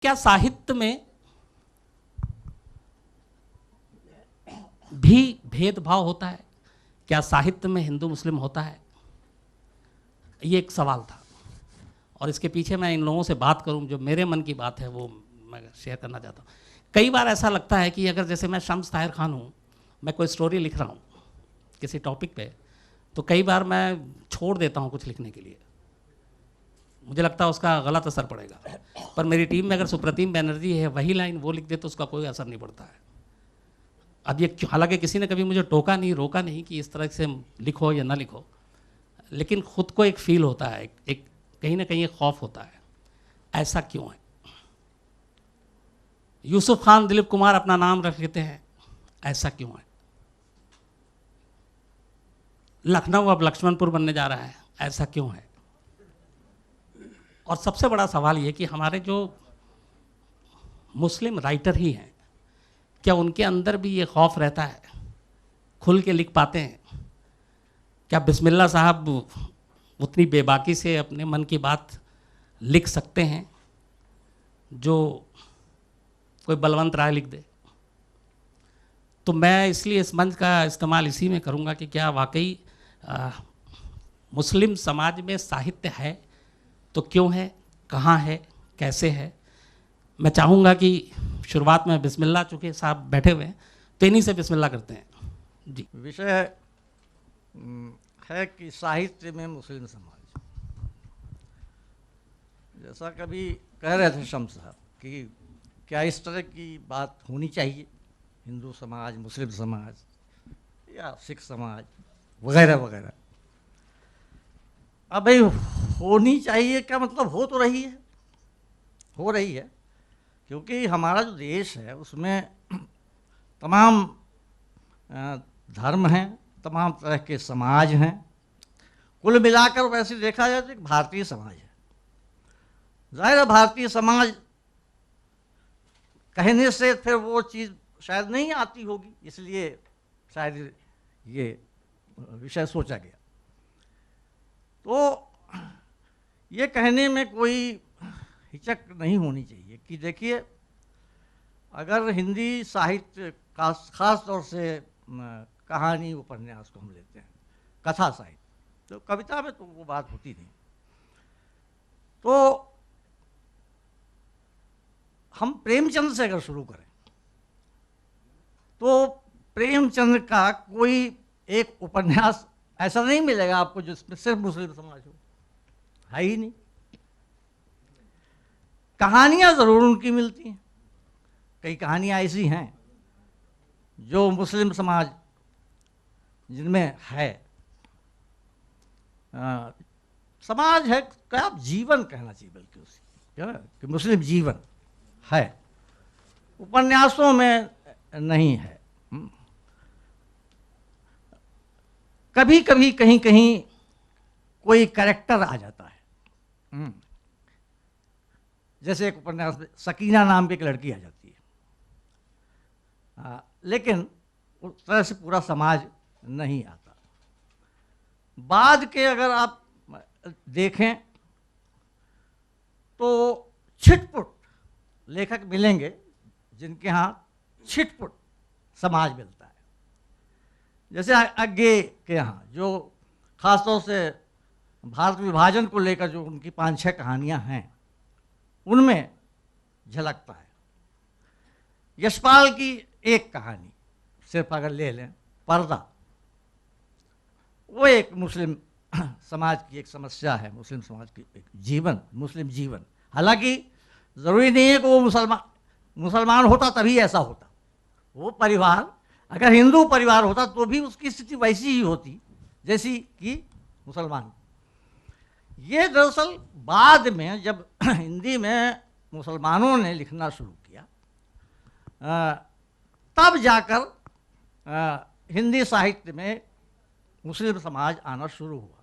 क्या साहित्य में भी भेदभाव होता है? क्या साहित्य में हिंदू मुस्लिम होता है? ये एक सवाल था और इसके पीछे मैं इन लोगों से बात करूं, जो मेरे मन की बात है वो मैं शेयर करना चाहता हूँ। कई बार ऐसा लगता है कि अगर जैसे मैं शम्स ताहिर खान हूँ, मैं कोई स्टोरी लिख रहा हूँ किसी टॉपिक पे, तो कई बार मैं छोड़ देता हूँ कुछ लिखने के लिए, मुझे लगता है उसका गलत असर पड़ेगा। पर मेरी टीम में अगर सुप्रतिम बैनर्जी है, वही लाइन वो लिख दे तो उसका कोई असर नहीं पड़ता है। अब ये हालांकि किसी ने कभी मुझे टोका नहीं, रोका नहीं कि इस तरह से लिखो या ना लिखो, लेकिन खुद को एक फील होता है, एक कहीं ना कहीं एक खौफ होता है। ऐसा क्यों है? यूसुफ खान, दिलीप कुमार अपना नाम रख लेते हैं, ऐसा क्यों है? लखनऊ अब लक्ष्मणपुर बनने जा रहा है, ऐसा क्यों है? और सबसे बड़ा सवाल ये कि हमारे जो मुस्लिम राइटर ही हैं, क्या उनके अंदर भी ये खौफ रहता है? खुल के लिख पाते हैं? क्या बिस्मिल्लाह साहब उतनी बेबाकी से अपने मन की बात लिख सकते हैं जो कोई बलवंत राय लिख दे? तो मैं इसलिए इस मंच का इस्तेमाल इसी में करूंगा कि क्या वाकई मुस्लिम समाज में साहित्य है तो क्यों है, कहाँ है, कैसे है। मैं चाहूँगा कि शुरुआत में बिस्मिल्लाह, चूँकि साहब बैठे हुए हैं तो इन्हीं से बिस्मिल्लाह करते हैं जी। विषय है कि साहित्य में मुस्लिम समाज, जैसा कभी कह रहे थे शम्स साहब कि क्या इस तरह की बात होनी चाहिए, हिंदू समाज, मुस्लिम समाज या सिख समाज वगैरह वगैरह। अब भाई होनी चाहिए क्या मतलब, हो तो रही है, हो रही है, क्योंकि हमारा जो देश है उसमें तमाम धर्म हैं, तमाम तरह के समाज हैं। कुल मिलाकर वैसे देखा जाए तो एक भारतीय समाज है। जाहिर है भारतीय समाज कहने से फिर वो चीज़ शायद नहीं आती होगी, इसलिए शायद ये विषय सोचा गया। तो ये कहने में कोई हिचक नहीं होनी चाहिए कि देखिए, अगर हिंदी साहित्य का खास तौर से कहानी उपन्यास को हम लेते हैं, कथा साहित्य, तो कविता में तो वो बात होती नहीं। तो हम प्रेमचंद से अगर शुरू करें तो प्रेमचंद का कोई एक उपन्यास ऐसा नहीं मिलेगा आपको जिसमें सिर्फ मुस्लिम समाज हो, है ही नहीं। कहानियां जरूर उनकी मिलती हैं, कई कहानियां ऐसी हैं जो मुस्लिम समाज जिनमें है, समाज है क्या, आप जीवन कहना चाहिए बल्कि उसी, क्या कि मुस्लिम जीवन है, उपन्यासों में नहीं है। कभी कभी कहीं कहीं कोई कैरेक्टर आ जाता है, जैसे एक उपन्यास में सकीना नाम की एक लड़की आ जाती है, लेकिन उस तरह से पूरा समाज नहीं आता। बाद के अगर आप देखें तो छिटपुट लेखक मिलेंगे जिनके यहाँ छिटपुट समाज मिलता है। जैसे आगे के यहाँ जो खासतौर से भारत विभाजन को लेकर जो उनकी 5-6 कहानियाँ हैं उनमें झलकता है। यशपाल की एक कहानी सिर्फ अगर ले लें, पर्दा, वो एक मुस्लिम समाज की एक समस्या है, मुस्लिम समाज की एक जीवन, मुस्लिम जीवन। हालांकि ज़रूरी नहीं है कि वो मुसलमान होता तभी ऐसा होता। वो परिवार अगर हिंदू परिवार होता तो भी उसकी स्थिति वैसी ही होती जैसी कि मुसलमान। ये दरअसल बाद में जब हिंदी में मुसलमानों ने लिखना शुरू किया तब जाकर हिंदी साहित्य में मुस्लिम समाज आना शुरू हुआ।